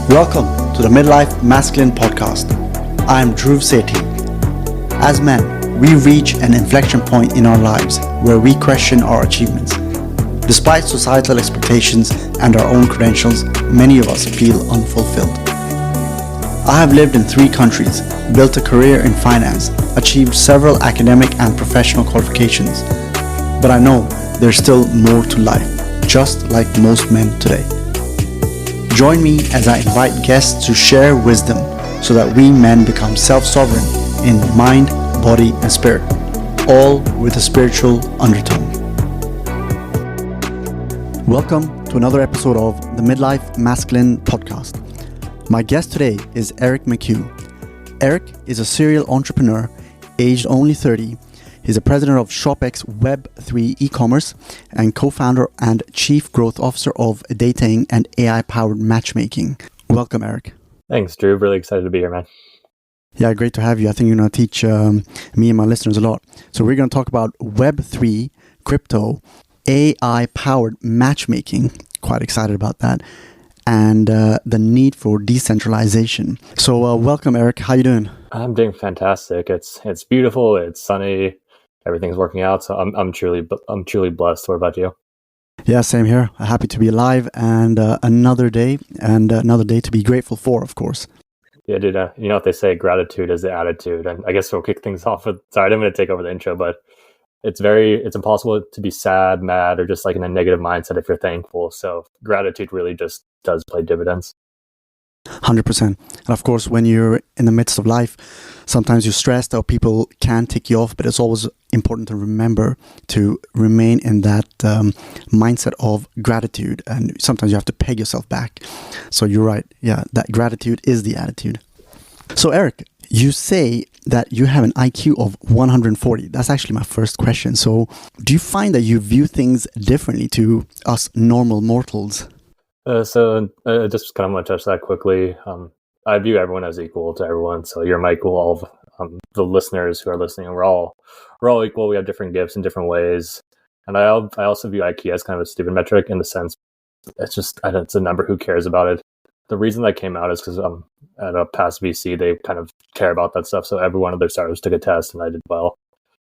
Welcome to the Midlife Masculine podcast. I am Dhruv Sethi. As men, we reach an inflection point in our lives where we question our achievements. Despite societal expectations and our own credentials, many of us feel unfulfilled. I have lived in 3 countries, built a career in finance, achieved several academic and professional qualifications, but I know there's still more to life, just like most men today. Join me as I invite guests to share wisdom so that we men become self-sovereign in mind, body, and spirit, all with a spiritual undertone. Welcome to another episode of the Midlife Masculine podcast. My guest today is Eric McHugh. Eric is a serial entrepreneur, aged only 30. He's the president of ShopX Web3 eCommerce and co-founder and chief growth officer of dating and AI-powered matchmaking. Welcome, Eric. Thanks, Dhruv. Really excited to be here, man. Yeah, great to have you. I think you're going to teach me and my listeners a lot. So we're going to talk about Web3, crypto, AI-powered matchmaking. Quite excited about that. And the need for decentralization. So welcome, Eric. How you doing? I'm doing fantastic. It's beautiful. It's sunny. Everything's working out. So I'm truly blessed. What about you? Yeah, same here. Happy to be alive and another day to be grateful for, of course. Yeah, dude. You know what they say? Gratitude is the attitude. And I guess we'll kick things off with. Sorry, I'm going to take over the intro, but it's impossible to be sad, mad, or just like in a negative mindset if you're thankful. So gratitude really just does play dividends. 100%. And of course, when you're in the midst of life, sometimes you're stressed or people can tick you off, but it's always important to remember to remain in that mindset of gratitude. And sometimes you have to peg yourself back. So you're right. Yeah, that gratitude is the attitude. So Eric, you say that you have an IQ of 140. That's actually my first question. So do you find that you view things differently to us normal mortals? Just kind of want to touch that quickly. I view everyone as equal to everyone. So you're my equal. All of the listeners who are listening, we're all equal. We have different gifts in different ways. And I also view IQ as kind of a stupid metric in the sense it's a number. Who cares about it? The reason that came out is because at a past VC, they kind of care about that stuff. So every one of their startups took a test and I did well.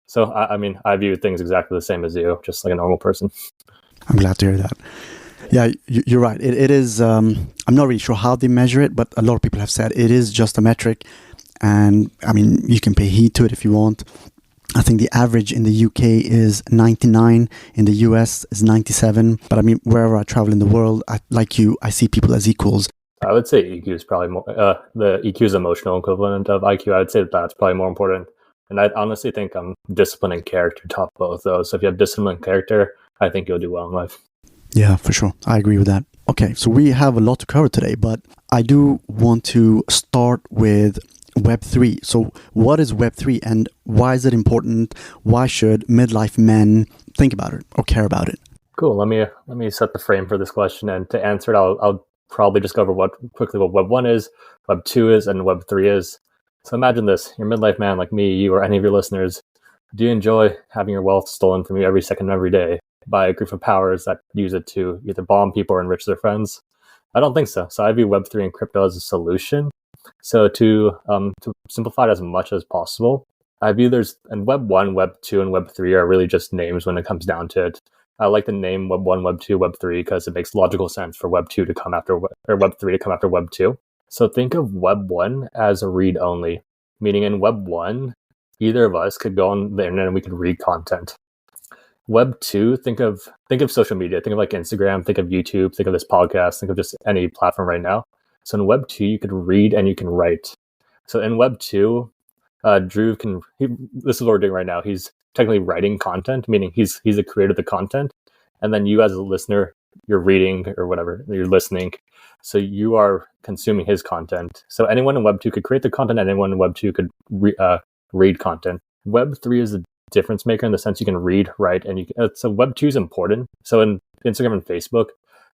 So I view things exactly the same as you, just like a normal person. I'm glad to hear that. Yeah, you're right. It is, I'm not really sure how they measure it, but a lot of people have said it is just a metric. And I mean, you can pay heed to it if you want. I think the average in the UK is 99, in the US is 97. But I mean, wherever I travel in the world, I see people as equals. I would say EQ is probably more, the EQ is emotional equivalent of IQ. I would say that's probably more important. And I honestly think discipline and character top both those. So if you have discipline and character, I think you'll do well in life. Yeah, for sure. I agree with that. Okay, so we have a lot to cover today, but I do want to start with Web3. So what is Web3 and why is it important? Why should midlife men think about it or care about it? Cool. Let me set the frame for this question. And to answer it, I'll probably just cover what Web 1 is, Web 2 is, and Web 3 is. So imagine this. You're a midlife man like me, you, or any of your listeners. Do you enjoy having your wealth stolen from you every second of every day by a group of powers that use it to either bomb people or enrich their friends? I don't think so. So I view Web3 and crypto as a solution. So to simplify it as much as possible, I view and Web 1, Web 2, and Web 3 are really just names when it comes down to it. I like the name Web 1, Web 2, Web 3 because it makes logical sense for Web 2 to come after, or Web 3 to come after Web 2. So think of Web 1 as a read only, meaning in Web 1, either of us could go on the internet and we could read content. Web 2, think of social media. Think of like Instagram, think of YouTube, think of this podcast, think of just any platform right now. So in Web 2, you could read and you can write. So in Web 2, Dhruv this is what we're doing right now. He's technically writing content, meaning he's the creator of the content. And then you as a listener, you're reading or whatever, you're listening. So you are consuming his content. So anyone in Web 2 could create the content, and anyone in Web 2 could read content. Web 3 is the difference maker in the sense you can read, write, and so Web 2 is important. So in Instagram and Facebook,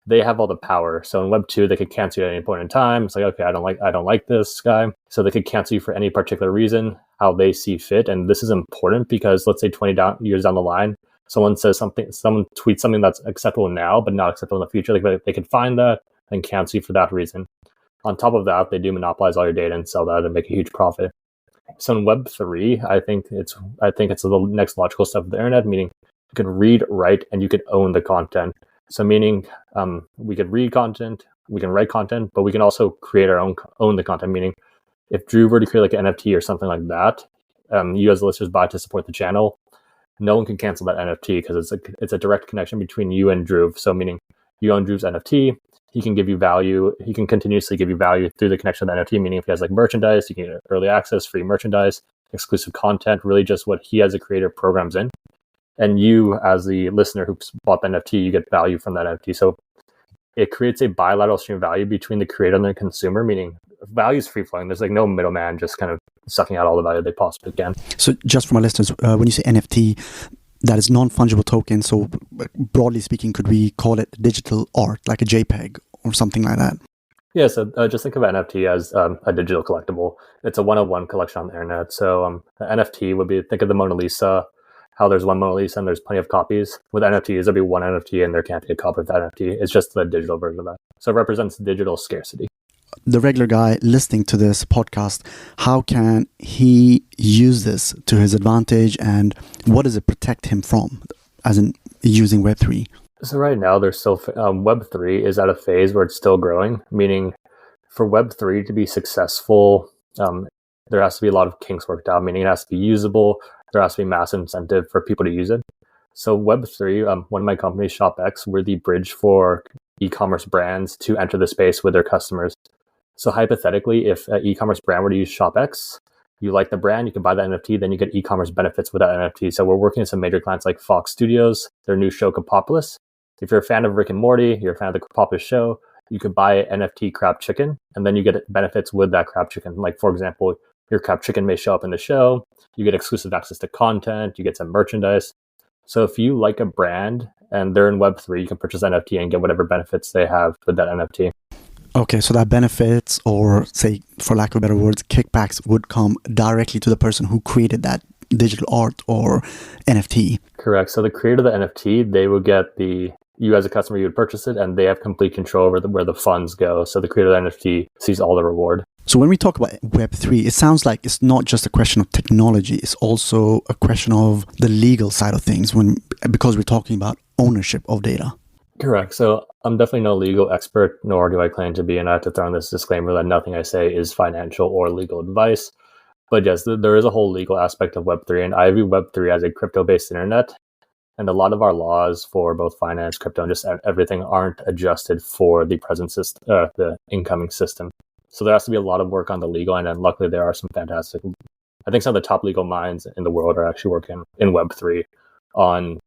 they have all the power. So in Web 2, they could cancel you at any point in time. It's like, okay, I don't like this guy. So they could cancel you for any particular reason, how they see fit. And this is important because let's say 20 years down the line, someone tweets something that's acceptable now, but not acceptable in the future. They could find that and cancel you for that reason. On top of that, they do monopolize all your data and sell that and make a huge profit. So in Web3, I think it's the next logical step of the internet, meaning you can read, write, and you can own the content. So meaning we could read content, we can write content, but we can also create our own the content. Meaning if Dhruv were to create like an NFT or something like that, you as listeners buy to support the channel, no one can cancel that NFT because it's a direct connection between you and Dhruv. So meaning you own Dhruv's NFT, he can give you value. He can continuously give you value through the connection of the NFT, meaning if he has like merchandise, you can get early access, free merchandise, exclusive content, really just what he as a creator programs in. And you as the listener who bought the NFT, you get value from that NFT. So it creates a bilateral stream of value between the creator and the consumer, meaning value is free flowing. There's like no middleman just kind of sucking out all the value they possibly can. So just for my listeners, when you say NFT, that is non-fungible token. So broadly speaking, could we call it digital art, like a JPEG or something like that? Yeah, so just think of an NFT as a digital collectible. It's a one-of-one collection on the internet. So the NFT would be, think of the Mona Lisa, how there's one Mona Lisa and there's plenty of copies. With NFTs, there'll be one NFT and there can't be a copy of that NFT. It's just the digital version of that. So it represents digital scarcity. The regular guy listening to this podcast, how can he use this to his advantage, and what does it protect him from, as in using Web3? So right now, there's still Web3 is at a phase where it's still growing, meaning for Web3 to be successful, there has to be a lot of kinks worked out, meaning it has to be usable. There has to be massive incentive for people to use it. So Web3, one of my companies, ShopX, we're the bridge for e-commerce brands to enter the space with their customers. So hypothetically, if an e-commerce brand were to use ShopX, you like the brand, you can buy the NFT, then you get e-commerce benefits with that NFT. So we're working with some major clients like Fox Studios, their new show Kapopolis. If you're a fan of Rick and Morty, you're a fan of the Kapopolis show, you could buy an NFT crab chicken, and then you get benefits with that crab chicken. Like, for example, your crab chicken may show up in the show, you get exclusive access to content, you get some merchandise. So if you like a brand and they're in Web3, you can purchase NFT and get whatever benefits they have with that NFT. Okay, so that benefits, or say, for lack of better words, kickbacks would come directly to the person who created that digital art or NFT. Correct. So the creator of the NFT, they would get you as a customer, you would purchase it, and they have complete control over where the funds go. So the creator of the NFT sees all the reward. So when we talk about Web3, it sounds like it's not just a question of technology. It's also a question of the legal side of things because we're talking about ownership of data. Correct. So I'm definitely no legal expert, nor do I claim to be, and I have to throw in this disclaimer that nothing I say is financial or legal advice. But yes, there is a whole legal aspect of Web3, and I view Web3 as a crypto-based internet. And a lot of our laws for both finance, crypto, and just everything aren't adjusted for the present system, the incoming system. So there has to be a lot of work on the legal end, and luckily there are some fantastic, I think some of the top legal minds in the world are actually working in Web3 on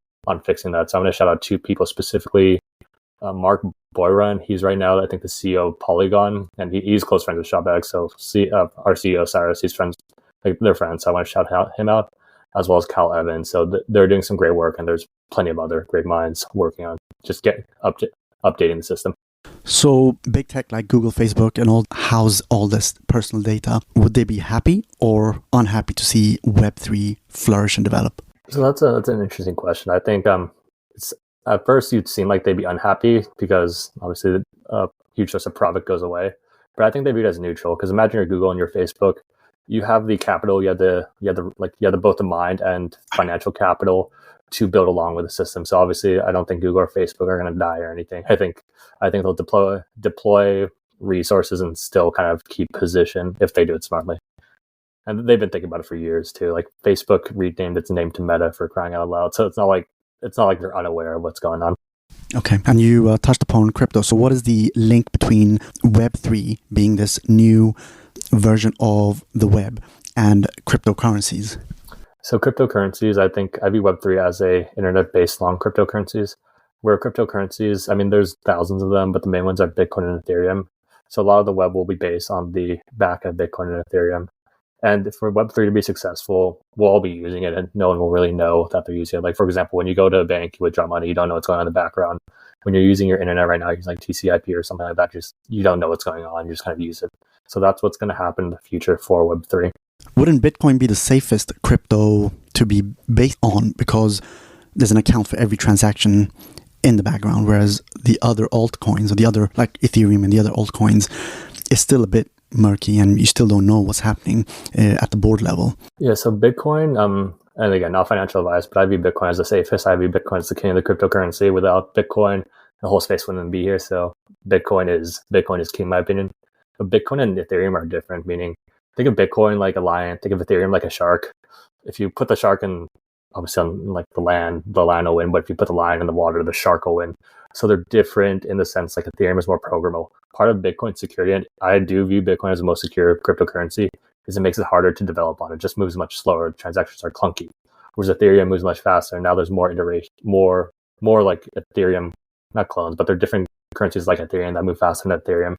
fixing that. So I'm going to shout out two people specifically. Mark Boyron, he's right now, I think, the CEO of Polygon, and he's close friends with ShopX. So our CEO, Cyrus, he's friends, like they're friends. So I want to shout him out, as well as Cal Evans. So they're doing some great work, and there's plenty of other great minds working on just updating the system. So big tech like Google, Facebook, and all house all this personal data. Would they be happy or unhappy to see Web3 flourish and develop? So that's an interesting question. I think at first you'd seem like they'd be unhappy because obviously the huge source of profit goes away. But I think they view it as neutral, because imagine you're Google and your Facebook. You have the capital, you have both the mind and financial capital to build along with the system. So obviously, I don't think Google or Facebook are going to die or anything. I think they'll deploy resources and still kind of keep position if they do it smartly. And they've been thinking about it for years too. Like Facebook renamed its name to Meta, for crying out loud. So it's not like they're unaware of what's going on. Okay, and you touched upon crypto. So what is the link between Web3 being this new version of the web and cryptocurrencies? So cryptocurrencies, I view Web3 as a internet-based long cryptocurrencies, where cryptocurrencies, I mean, there's thousands of them, but the main ones are Bitcoin and Ethereum. So a lot of the web will be based on the back of Bitcoin and Ethereum. And for Web3 to be successful, we'll all be using it, and no one will really know that they're using it. Like, for example, when you go to a bank, you withdraw money, you don't know what's going on in the background. When you're using your internet right now, using like TCP or something like that, you don't know what's going on, you just kind of use it. So that's what's going to happen in the future for Web3. Wouldn't Bitcoin be the safest crypto to be based on, because there's an account for every transaction in the background, whereas the other altcoins, or the other, like Ethereum and the other altcoins, is still a bit murky and you still don't know what's happening at the board level. Yeah, so Bitcoin, and again, not financial advice, but I view Bitcoin as the safest. I view Bitcoin as the king of the cryptocurrency. Without Bitcoin, the whole space wouldn't be here. So Bitcoin is king, in my opinion. But Bitcoin and Ethereum are different, meaning think of Bitcoin like a lion, think of Ethereum like a shark. If you put the shark in, obviously on like the lion will win, but if you put the lion in the water, the shark will win. So they're different in the sense like Ethereum is more programmable. Part of Bitcoin's security, and I do view Bitcoin as the most secure cryptocurrency, is it makes it harder to develop on. It just moves much slower. Transactions are clunky. Whereas Ethereum moves much faster. Now there's more iteration, more like Ethereum, not clones, but they're different currencies like Ethereum that move faster than Ethereum.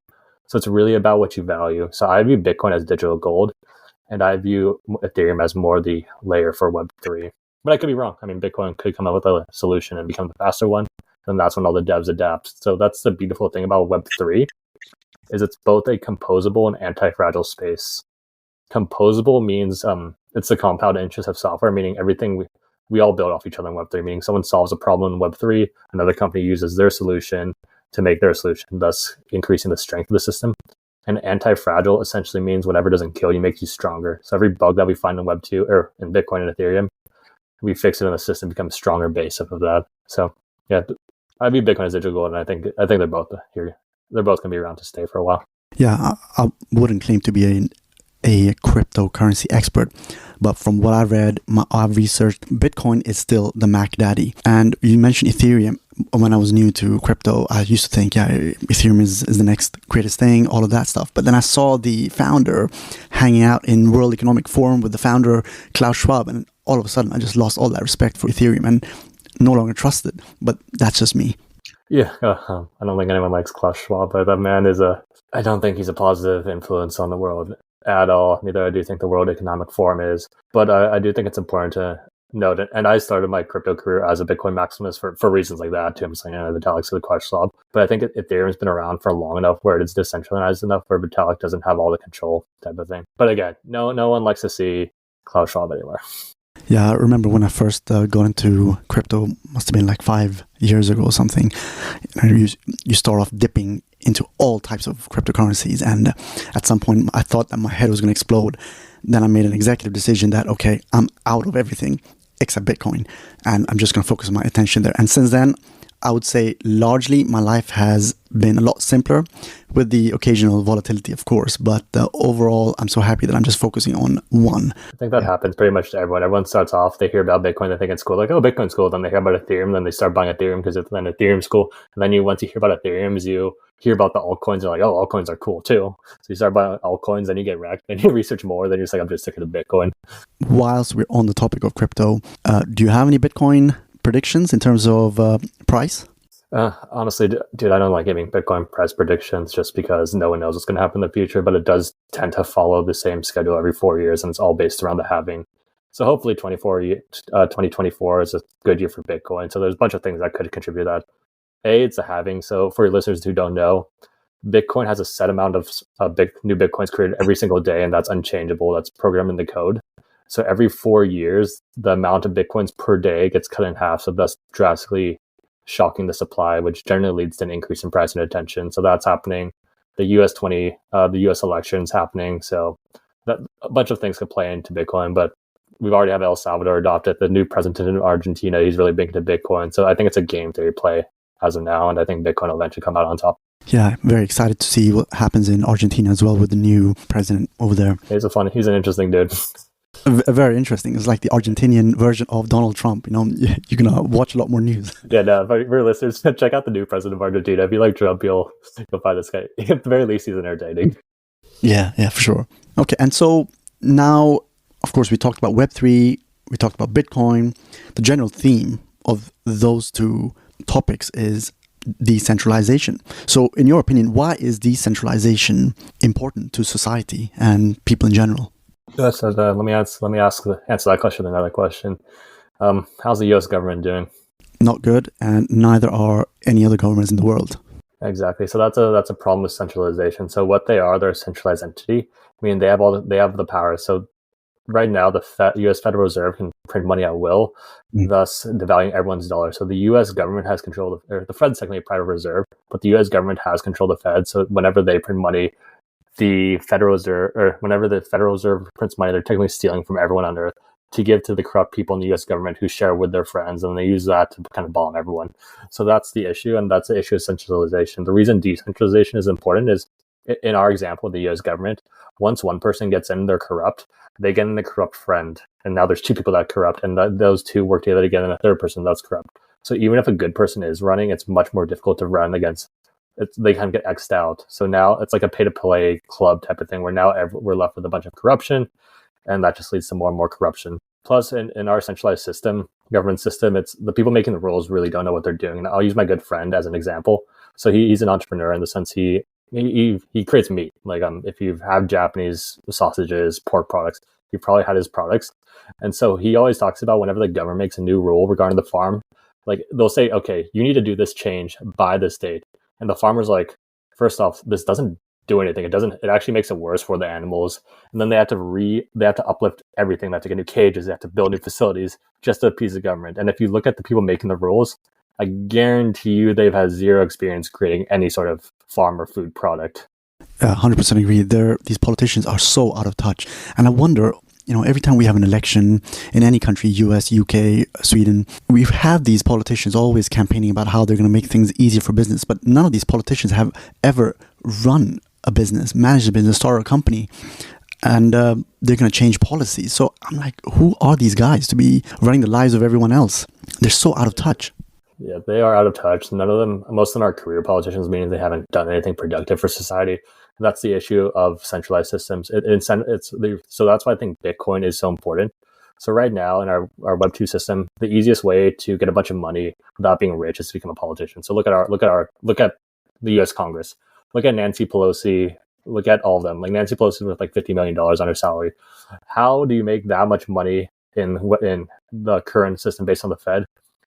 So it's really about what you value. So I view Bitcoin as digital gold, and I view Ethereum as more the layer for Web3. But I could be wrong. I mean, Bitcoin could come up with a solution and become the faster one, and that's when all the devs adapt. So that's the beautiful thing about Web3, is it's both a composable and anti-fragile space. Composable means it's the compound interest of software, meaning everything we all build off each other in Web3, meaning someone solves a problem in Web3, another company uses their solution to make their solution, thus increasing the strength of the system. And anti-fragile essentially means whatever doesn't kill you makes you stronger. So every bug that we find in Web2 or in Bitcoin and Ethereum, we fix it in the system, become a stronger base of that. So yeah, I view Bitcoin as digital gold, and I think they're both here. They're both going to be around to stay for a while. Yeah, I wouldn't claim to be a cryptocurrency expert, but from what I've read, I've researched, Bitcoin is still the Mac Daddy. And you mentioned Ethereum. When I was new to crypto, I used to think, Ethereum is the next greatest thing, all of that stuff. But then I saw the founder hanging out in World Economic Forum with the founder, Klaus Schwab, and all of a sudden I just lost all that respect for Ethereum and no longer trust it. But that's just me. Yeah, I don't think anyone likes Klaus Schwab, but that man I don't think he's a positive influence on the world at all. Neither do I think the World Economic Forum is. But I do think it's important to note it. And I started my crypto career as a Bitcoin maximalist for reasons like that, too. I'm saying Vitalik's the Klaus Schwab. But I think Ethereum's been around for long enough where it's decentralized enough where Vitalik doesn't have all the control type of thing. But again, no one likes to see Klaus Schwab anywhere. Yeah, I remember when I first got into crypto, must have been like 5 years ago or something. You start off dipping into all types of cryptocurrencies, and at some point I thought that my head was going to explode. Then I made an executive decision that, okay, I'm out of everything except Bitcoin, and I'm just going to focus my attention there. And since then, I would say largely my life has been a lot simpler, with the occasional volatility, of course. But overall, I'm so happy that I'm just focusing on one. I think that happens pretty much to everyone. Everyone starts off, they hear about Bitcoin, they think it's cool. Like, oh, Bitcoin's cool. Then they hear about Ethereum, then they start buying Ethereum because then Ethereum's cool. And then once you hear about Ethereum, you hear about the altcoins. You're like, oh, altcoins are cool too. So you start buying altcoins, then you get wrecked. Then you research more. Then you're just like, I'm just sick of the Bitcoin. Whilst we're on the topic of crypto, do you have any Bitcoin predictions in terms of price? Honestly, dude, I don't like giving Bitcoin price predictions just because no one knows what's going to happen in the future, but it does tend to follow the same schedule every 4 years, and it's all based around the halving. So hopefully 2024 is a good year for Bitcoin. So there's a bunch of things that could contribute to that. It's a halving. So for your listeners who don't know, Bitcoin has a set amount of new Bitcoins created every single day, and that's unchangeable. That's programmed in the code. So every 4 years, the amount of Bitcoins per day gets cut in half. So thus drastically shocking the supply, which generally leads to an increase in price and attention. So that's happening. The US election's happening. So a bunch of things could play into Bitcoin, but we've already had El Salvador adopt it. The new president in Argentina, he's really big into Bitcoin. So I think it's a game theory play as of now, and I think Bitcoin will eventually come out on top. Yeah, very excited to see what happens in Argentina as well with the new president over there. He's an interesting dude. Very interesting. It's like the Argentinian version of Donald Trump. You know, you're going to watch a lot more news. Yeah, no, for listeners, check out the new president of Argentina. If you like Trump, you'll find this guy. At the very least, he's entertaining. Yeah, for sure. Okay, and so now, of course, we talked about Web3, we talked about Bitcoin. The general theme of those two topics is decentralization. So in your opinion, why is decentralization important to society and people in general? Yes, let me answer that question with another question. How's the U.S. government doing? Not good, and neither are any other governments in the world. Exactly. So that's a problem with centralization. So what they're a centralized entity. I mean, they have the power. So right now, the U.S. Federal Reserve can print money at will, thus devaluing everyone's dollar. So the U.S. government has control of, or the Fed's technically a private reserve, but the U.S. government has control of the Fed. So whenever they print money, the Federal Reserve, or whenever the Federal Reserve prints money, they're technically stealing from everyone on Earth to give to the corrupt people in the U.S. government who share with their friends, and they use that to kind of bomb everyone. So that's the issue, and that's the issue of centralization. The reason decentralization is important is, in our example, the U.S. government, once one person gets in, they're corrupt, they get in a corrupt friend, and now there's two people that are corrupt, and those two work together to get in a third person that's corrupt. So even if a good person is running, it's much more difficult to run against. They kind of get X'd out. So now it's like a pay-to-play club type of thing, where now we're left with a bunch of corruption, and that just leads to more and more corruption. Plus, in our centralized system, government system, it's the people making the rules really don't know what they're doing. And I'll use my good friend as an example. So he's an entrepreneur in the sense he creates meat. Like if you have Japanese sausages, pork products, you've probably had his products. And so he always talks about whenever the government makes a new rule regarding the farm, like they'll say, okay, you need to do this change by this date. And the farmer's like, first off, this doesn't do anything. It actually makes it worse for the animals. And then they have to uplift everything. They have to get new cages. They have to build new facilities just to appease the government. And if you look at the people making the rules, I guarantee you they've had zero experience creating any sort of farm or food product. 100% agree. These politicians are so out of touch. And I wonder, every time we have an election in any country, US, UK, Sweden, we have these politicians always campaigning about how they're going to make things easier for business. But none of these politicians have ever run a business, managed a business, started a company, and they're going to change policies. So I'm like, who are these guys to be running the lives of everyone else? They're so out of touch. Yeah, they are out of touch. Most of them are career politicians, meaning they haven't done anything productive for society. That's the issue of centralized systems. So that's why I think Bitcoin is so important. So right now in our Web2 system, the easiest way to get a bunch of money without being rich is to become a politician. So look at the U.S. Congress. Look at Nancy Pelosi. Look at all of them. Like Nancy Pelosi with like $50 million on her salary. How do you make that much money in the current system based on the Fed?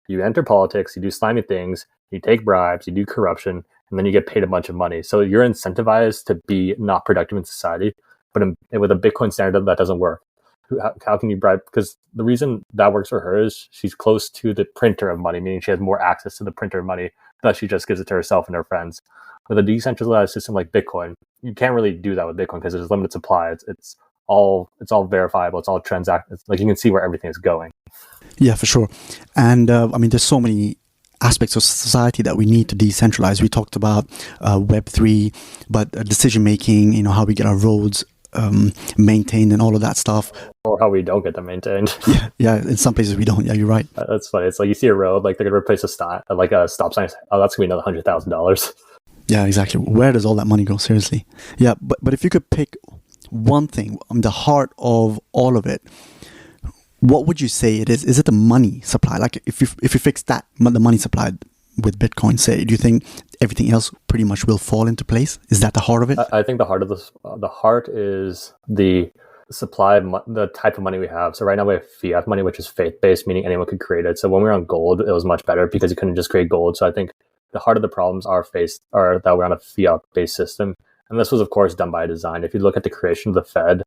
You enter politics, you do slimy things, you take bribes, you do corruption, and then you get paid a bunch of money. So you're incentivized to be not productive in society. But with a Bitcoin standard, that doesn't work. How can you bribe? Because the reason that works for her is she's close to the printer of money, meaning she has more access to the printer of money, thus she just gives it to herself and her friends. With a decentralized system like Bitcoin, you can't really do that with Bitcoin because there's limited supply. It's all verifiable. It's all like you can see where everything is going. Yeah, for sure. And there's so many aspects of society that we need to decentralize. We talked about Web3, but decision making, how we get our roads maintained and all of that stuff. Or how we don't get them maintained. Yeah. In some places we don't. Yeah, you're right. That's funny. It's like you see a road, like they're gonna replace a stop sign. Oh, that's gonna be another $100,000. Yeah, exactly. Where does all that money go? Seriously. Yeah, but if you could pick one thing, the heart of all of it, what would you say it is? Is it the money supply? Like if you fix that, the money supply with Bitcoin, say, do you think everything else pretty much will fall into place? Is that the heart of it? I think the heart is the supply of the type of money we have. So right now we have fiat money, which is faith-based, meaning anyone could create it. So when we were on gold, it was much better because you couldn't just create gold. So I think the heart of the problems are that we're on a fiat-based system. And this was, of course, done by design. If you look at the creation of the Fed,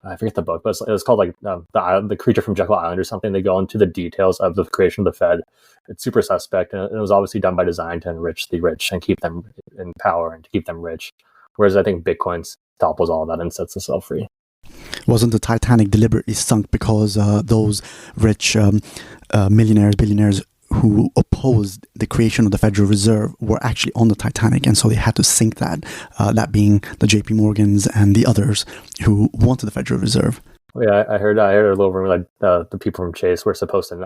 I forget the book, but it was called like the Creature from Jekyll Island or something. They go into the details of the creation of the Fed. It's super suspect, and it was obviously done by design to enrich the rich and keep them in power and to keep them rich. Whereas I think Bitcoin topples all that and sets itself free. Wasn't the Titanic deliberately sunk because those rich millionaires, billionaires who opposed the creation of the Federal Reserve were actually on the Titanic, and so they had to sink that, that being the JP Morgans and the others who wanted the Federal Reserve? Well, yeah, I heard a little rumor like the people from Chase were supposed to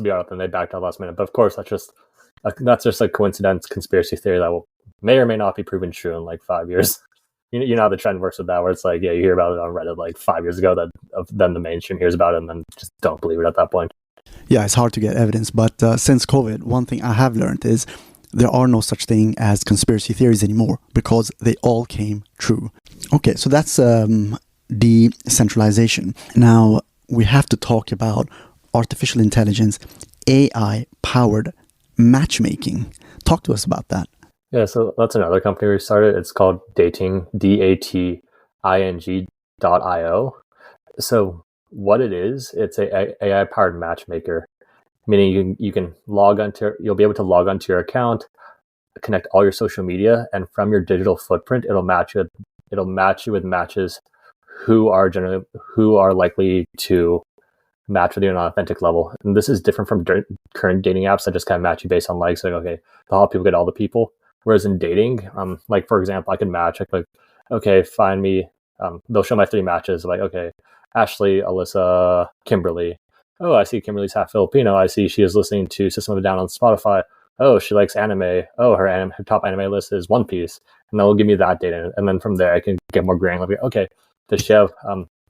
be out, and they backed out last minute. But of course, that's just a coincidence, conspiracy theory that may or may not be proven true in like 5 years. You know how the trend works with that, where it's like, yeah, you hear about it on Reddit like 5 years ago, then the mainstream hears about it, and then just don't believe it at that point. Yeah, it's hard to get evidence, but since COVID, one thing I have learned is there are no such thing as conspiracy theories anymore because they all came true. Okay, so that's decentralization. Now, we have to talk about artificial intelligence, AI-powered matchmaking. Talk to us about that. Yeah, so that's another company we started. It's called Dating, DATING.io. So what it is, it's a AI-powered matchmaker, meaning you'll be able to log onto your account, connect all your social media, and from your digital footprint, it'll match you it'll match you with matches who are likely to match with you on an authentic level. And this is different from current dating apps that just kind of match you based on likes. Like, okay, the hot people get all the people. Whereas in dating, like for example, I can match like, okay, find me. They'll show my 3 matches. Like, okay, Ashley, Alyssa, Kimberly. Oh, I see Kimberly's half Filipino. I see she is listening to System of a Down on Spotify. Oh, she likes anime. Oh, her top anime list is One Piece. And they'll give me that data. And then from there, I can get more granular. Okay, does she have,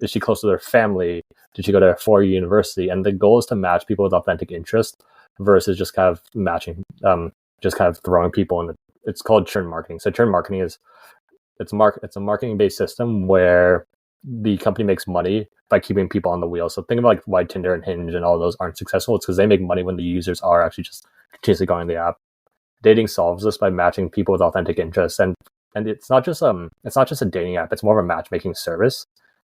is she close to their family? Did she go to a 4-year university? And the goal is to match people with authentic interest versus just kind of matching, just kind of throwing people in. It's called churn marketing. So churn marketing is, it's a marketing-based system where the company makes money by keeping people on the wheel. So think about like why Tinder and Hinge and all those aren't successful. It's because they make money when the users are actually just continuously going to the app. Dating solves this by matching people with authentic interests, and it's not just a dating app. It's more of a matchmaking service.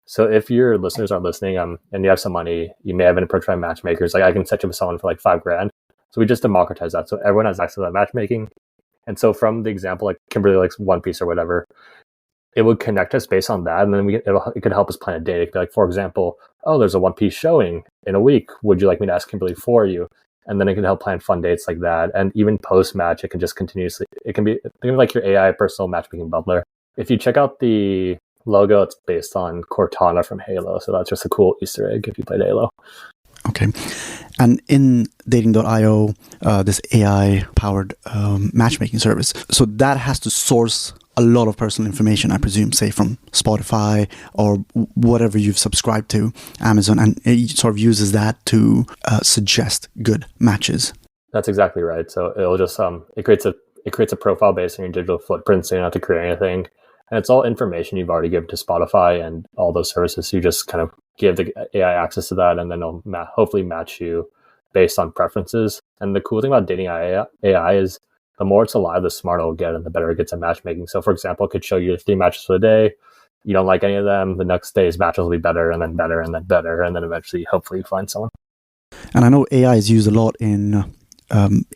So if your listeners are listening, and you have some money, you may have been approached by matchmakers. Like I can set you with someone for like $5,000. So we just democratize that, so everyone has access to that matchmaking. And so from the example, like Kimberly likes One Piece or whatever, it would connect us based on that, and then it could help us plan a date. It could be like, for example, oh, there's a One Piece showing in a week. Would you like me to ask Kimberly for you? And then it can help plan fun dates like that. And even post-match, it can just continuously, it can be, think of like your AI personal matchmaking butler. If you check out the logo, it's based on Cortana from Halo. So that's just a cool Easter egg if you played Halo. Okay. And in dating.io, this AI-powered matchmaking service, so that has to source a lot of personal information, I presume, say from Spotify or whatever you've subscribed to, Amazon, and it sort of uses that to suggest good matches. That's exactly right. So it'll just it creates a profile based on your digital footprint, so you don't have to create anything, and it's all information you've already given to Spotify and all those services. So you just kind of give the AI access to that, and then it'll hopefully match you based on preferences. And the cool thing about dating AI is the more it's alive, the smarter it'll get and the better it gets at matchmaking. So for example, it could show you 3 matches for the day. You don't like any of them. The next day's matches will be better and then better and then better. And then eventually, hopefully you find someone. And I know AI is used a lot in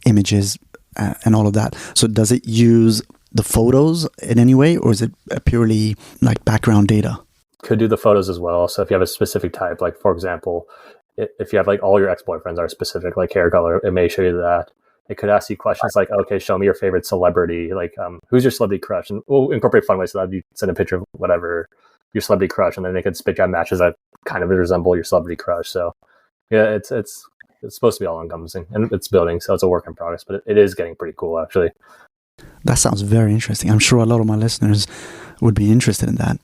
images and all of that. So does it use the photos in any way, or is it purely like background data? Could do the photos as well. So if you have a specific type, like for example, if you have like all your ex-boyfriends are specific, like hair color, it may show you that. It could ask you questions like, okay, show me your favorite celebrity. Like, who's your celebrity crush? And we'll incorporate fun ways so that you send a picture of whatever your celebrity crush, and then they could spit out matches that kind of resemble your celebrity crush. So yeah, it's supposed to be all encompassing, and it's building, so it's a work in progress, but it is getting pretty cool actually. That sounds very interesting. I'm sure a lot of my listeners would be interested in that.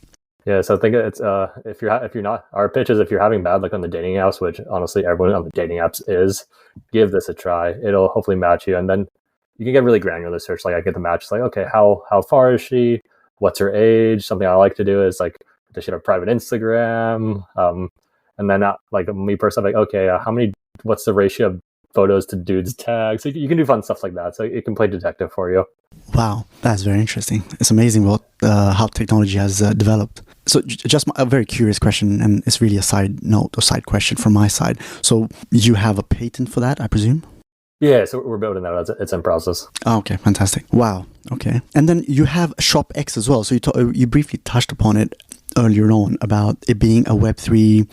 Yeah, so I think it's if you're not, our pitch is if you're having bad luck on the dating apps, which honestly everyone on the dating apps is, give this a try. It'll hopefully match you, and then you can get really granular search. Like I get the match, it's like, okay, how far is she? What's her age? Something I like to do is like, does she have a private Instagram? And then like me personally, like, okay, what's the ratio of photos to dudes tags? So you can do fun stuff like that. So it can play detective for you. Wow, that's very interesting. It's amazing how technology has developed. So just a very curious question, and it's really a side note or side question from my side. So you have a patent for that, I presume? Yeah, so we're building that. It's in process. Oh, okay, fantastic. Wow, okay. And then you have ShopX as well. So you briefly touched upon it earlier on about it being a Web3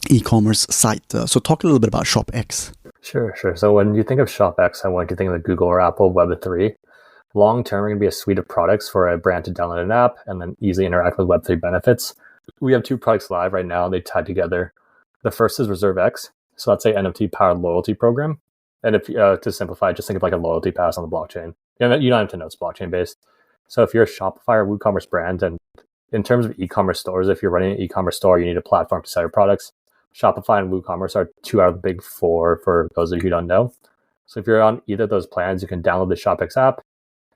e-commerce site. So talk a little bit about ShopX. Sure. So when you think of ShopX, I want you to think of the Google or Apple Web3. Long term, we're going to be a suite of products for a brand to download an app and then easily interact with Web3 benefits. We have 2 products live right now. They tie together. The first is ReserveX. So that's a NFT-powered loyalty program. And if to simplify, just think of like a loyalty pass on the blockchain. You don't have to know it's blockchain-based. So if you're a Shopify or WooCommerce brand, and in terms of e-commerce stores, if you're running an e-commerce store, you need a platform to sell your products. Shopify and WooCommerce are 2 out of the big 4 for those of you who don't know. So if you're on either of those plans, you can download the ShopX app.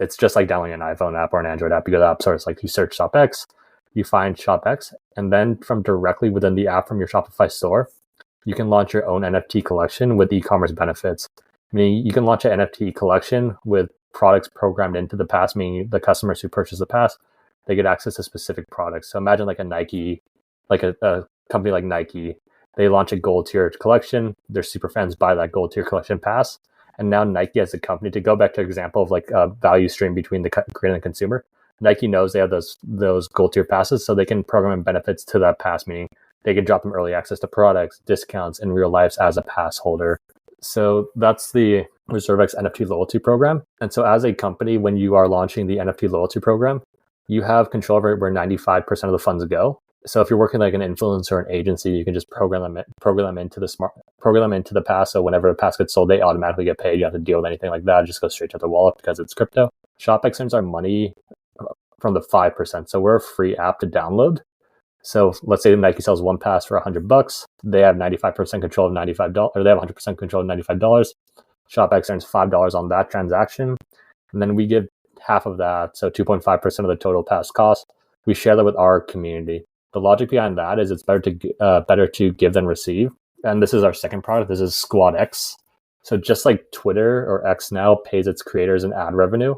It's just like downloading an iPhone app or an Android app. You go to the App Store, it's like you search ShopX, you find ShopX, and then from directly within the app from your Shopify store, you can launch your own NFT collection with e-commerce benefits. Meaning you can launch an NFT collection with products programmed into the pass, meaning the customers who purchase the pass, they get access to specific products. So imagine like a Nike, like a company like Nike, they launch a gold tier collection. Their super fans buy that gold tier collection pass. And now Nike as a company, to go back to an example of like a value stream between the creator and the consumer, Nike knows they have those gold tier passes, so they can program in benefits to that pass, meaning they can drop them early access to products, discounts in real life as a pass holder. So that's the ReserveX NFT loyalty program. And so as a company, when you are launching the NFT loyalty program, you have control over where 95% of the funds go. So if you're working like an influencer or an agency, you can just program them into the pass. So whenever a pass gets sold, they automatically get paid. You don't have to deal with anything like that. It just goes straight to the wallet because it's crypto. ShopX earns our money from the 5%. So we're a free app to download. So let's say Nike sells one pass for $100. They have 95% control of $95, or they have 100% control of $95. ShopX earns $5 on that transaction. And then we give half of that, so 2.5% of the total pass cost. We share that with our community. The logic behind that is it's better to give than receive. And this is our second product. This is Squad X. So just like Twitter or X now pays its creators in ad revenue,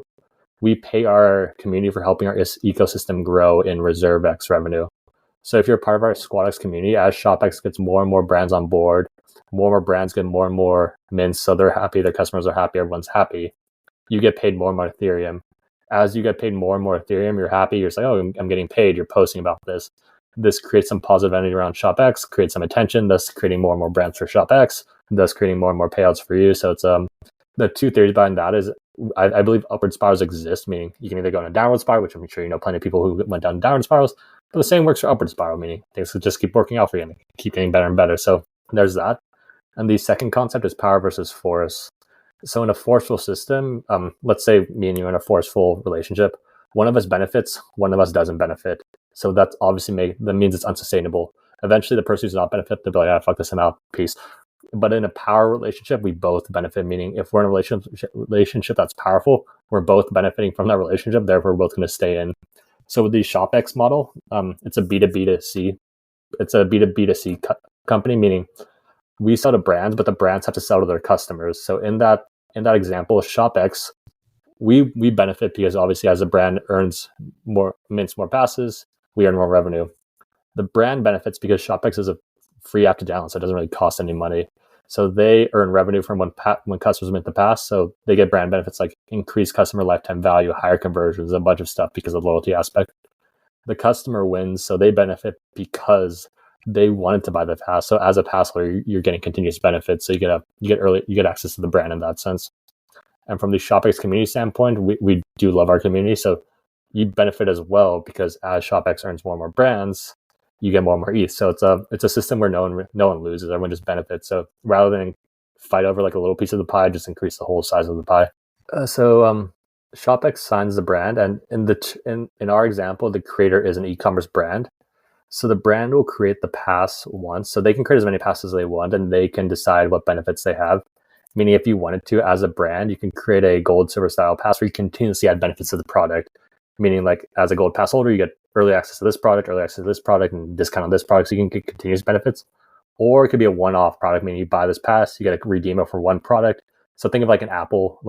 we pay our community for helping our ecosystem grow in ReserveX revenue. So if you're part of our Squad X community, as ShopX gets more and more brands on board, more and more brands get more and more mints, so they're happy, their customers are happy, everyone's happy. You get paid more and more Ethereum. As you get paid more and more Ethereum, you're happy. You're just like, oh, I'm getting paid. You're posting about this. This creates some positive energy around ShopX, creates some attention, thus creating more and more brands for ShopX, thus creating more and more payouts for you. So it's the two theories behind that is I believe upward spirals exist, meaning you can either go in a downward spiral, which I'm sure you know plenty of people who went down downward spirals, but the same works for upward spiral, meaning things will just keep working out for you and keep getting better and better. So there's that. And the second concept is power versus force. So in a forceful system, let's say me and you are in a forceful relationship, one of us benefits, one of us doesn't benefit. So that's obviously that means it's unsustainable. Eventually the person who's not benefit, they'll be like, fuck this, I'm out, peace. But in a power relationship, we both benefit, meaning if we're in a relationship that's powerful, we're both benefiting from that relationship, therefore we're both going to stay in. So with the ShopX model, it's a B2B2C. It's a B2B2C company, meaning we sell to brands, but the brands have to sell to their customers. So in that example, ShopX, we benefit because obviously as a brand mints more passes, we earn more revenue. The brand benefits because ShopX is a free app to download, so it doesn't really cost any money. So they earn revenue from when customers mint the pass. So they get brand benefits like increased customer lifetime value, higher conversions, a bunch of stuff because of the loyalty aspect. The customer wins, so they benefit because they wanted to buy the pass. So as a pass holder, you're getting continuous benefits. So you get access to the brand in that sense. And from the ShopX community standpoint, we do love our community. So you benefit as well because as ShopX earns more and more brands, you get more and more ETH. So it's a system where no one loses. Everyone just benefits. So rather than fight over like a little piece of the pie, just increase the whole size of the pie. So ShopX signs the brand, and in our example, the creator is an e-commerce brand. So the brand will create the pass once. So they can create as many passes as they want, and they can decide what benefits they have. Meaning if you wanted to, as a brand, you can create a gold, silver style pass where you continuously add benefits to the product. Meaning like as a gold pass holder, you get early access to this product, and discount on this product, so you can get continuous benefits. Or it could be a one-off product, meaning you buy this pass, you get a redeem it for one product. So think of like an Apple,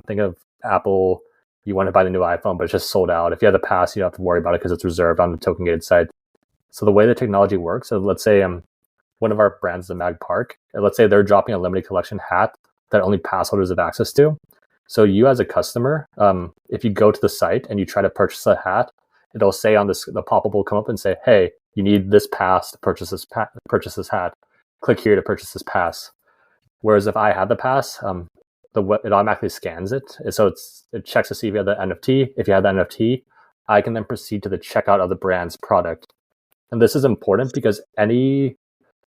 think of Apple, you want to buy the new iPhone, but it's just sold out. If you have the pass, you don't have to worry about it because it's reserved on the token gated site. So the way the technology works, so let's say one of our brands is a Mag Park. Let's say they're dropping a limited collection hat that only pass holders have access to. So you as a customer, if you go to the site and you try to purchase a hat, it'll say on this, the pop-up will come up and say, hey, you need this pass to purchase this hat. Click here to purchase this pass. Whereas if I had the pass, it automatically scans it. So it checks to see if you have the NFT. If you have the NFT, I can then proceed to the checkout of the brand's product. And this is important because any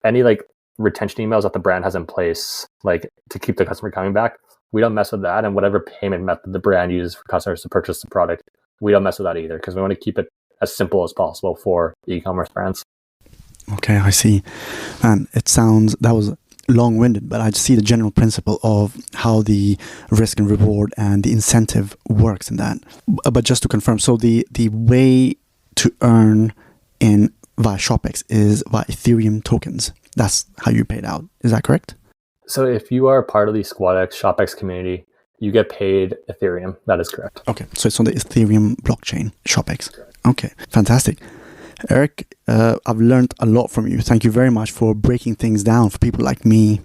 like retention emails that the brand has in place, like to keep the customer coming back, we don't mess with that. And whatever payment method the brand uses for customers to purchase the product, we don't mess with that either because we want to keep it as simple as possible for e-commerce brands. Okay, I see. And that was long-winded, but I see the general principle of how the risk and reward and the incentive works in that. But just to confirm, so the way to earn via ShopX is via Ethereum tokens. That's how you paid out. Is that correct? So if you are part of the SquadX ShopX community, you get paid Ethereum. That is correct. Okay, so it's on the Ethereum blockchain, ShopX. Okay, fantastic. Eric, I've learned a lot from you. Thank you very much for breaking things down for people like me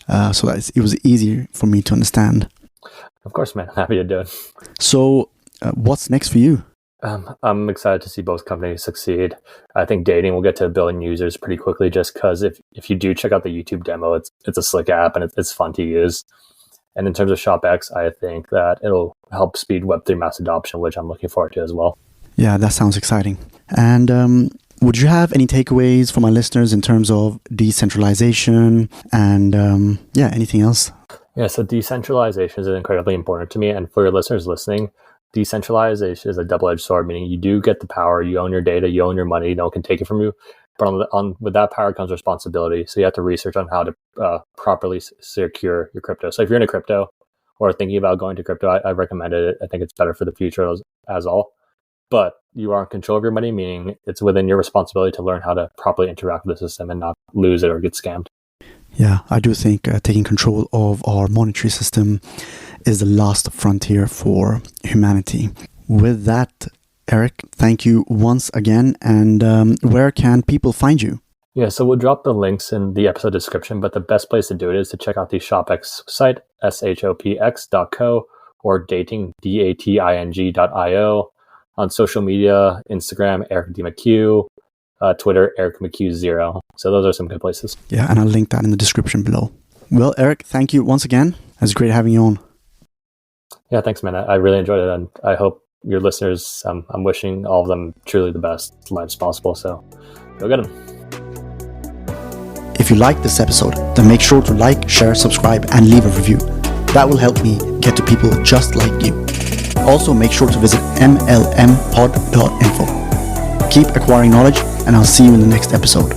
so that it was easier for me to understand. Of course, man. Happy to do it. So what's next for you? I'm excited to see both companies succeed. I think dating will get to 1 billion users pretty quickly, just because if you do check out the YouTube demo, it's a slick app and it's fun to use. And in terms of ShopX, I think that it'll help speed Web3 mass adoption, which I'm looking forward to as well. Yeah, that sounds exciting. And would you have any takeaways for my listeners in terms of decentralization and anything else? Yeah, so decentralization is incredibly important to me. And for your listeners listening, decentralization is a double-edged sword, meaning you do get the power, you own your data, you own your money, no one can take it from you. But with that power comes responsibility. So you have to research on how to properly secure your crypto. So if you're in a crypto or thinking about going to crypto, I recommend it. I think it's better for the future as all. But you are in control of your money, meaning it's within your responsibility to learn how to properly interact with the system and not lose it or get scammed. Yeah, I do think taking control of our monetary system is the last frontier for humanity. With that, Eric, thank you once again. And where can people find you? Yeah, so we'll drop the links in the episode description, but the best place to do it is to check out the ShopX site, shopx.co, or dating.io. On social media, Instagram, Eric D. McHugh, Twitter, Eric McHugh0. So those are some good places. Yeah, and I'll link that in the description below. Well, Eric, thank you once again. It was great having you on. Yeah, thanks, man. I really enjoyed it, and I hope your listeners, I'm wishing all of them truly the best lives possible. So go get them. If you liked this episode, then make sure to like, share, subscribe, and leave a review. That will help me get to people just like you. Also, make sure to visit MLMpod.info. Keep acquiring knowledge, and I'll see you in the next episode.